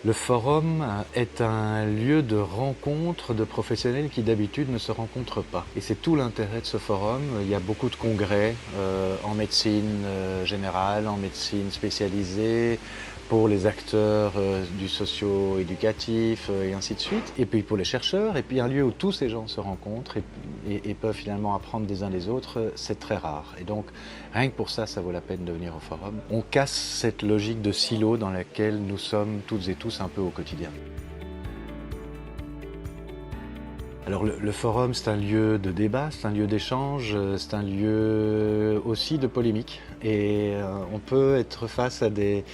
Le forum est un lieu de rencontre de professionnels qui d'habitude ne se rencontrent pas. Et c'est tout l'intérêt de ce forum. Il y a beaucoup de congrès en médecine générale, en médecine spécialisée, pour les acteurs du socio-éducatif et ainsi de suite. Et puis pour les chercheurs, et puis un lieu où tous ces gens se rencontrent et peuvent finalement apprendre des uns des autres, c'est très rare. Et donc rien que pour ça, ça vaut la peine de venir au forum. On casse cette logique de silo dans laquelle nous sommes toutes et tous un peu au quotidien. Alors le forum, c'est un lieu de débat, c'est un lieu d'échange, c'est un lieu aussi de polémique. Et on peut être face à des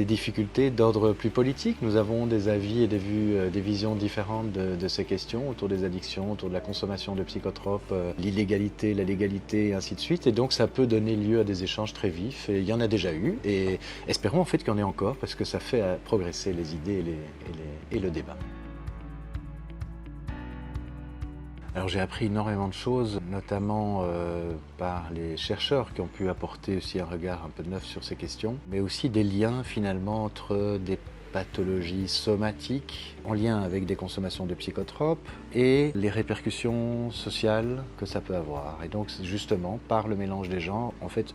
difficultés d'ordre plus politique. Nous avons des avis et des vues, des visions différentes de ces questions autour des addictions, autour de la consommation de psychotropes, l'illégalité, la légalité et ainsi de suite. Et donc ça peut donner lieu à des échanges très vifs. Et il y en a déjà eu. Et espérons en fait qu'il y en ait encore parce que ça fait progresser les idées et le débat. Alors j'ai appris énormément de choses, notamment par les chercheurs qui ont pu apporter aussi un regard un peu neuf sur ces questions, mais aussi des liens finalement entre des pathologies somatiques en lien avec des consommations de psychotropes et les répercussions sociales que ça peut avoir. Et donc justement, par le mélange des genres, en fait,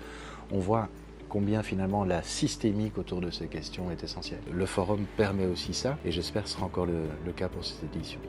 on voit combien finalement la systémique autour de ces questions est essentielle. Le forum permet aussi ça, et j'espère que ce sera encore le cas pour cette édition.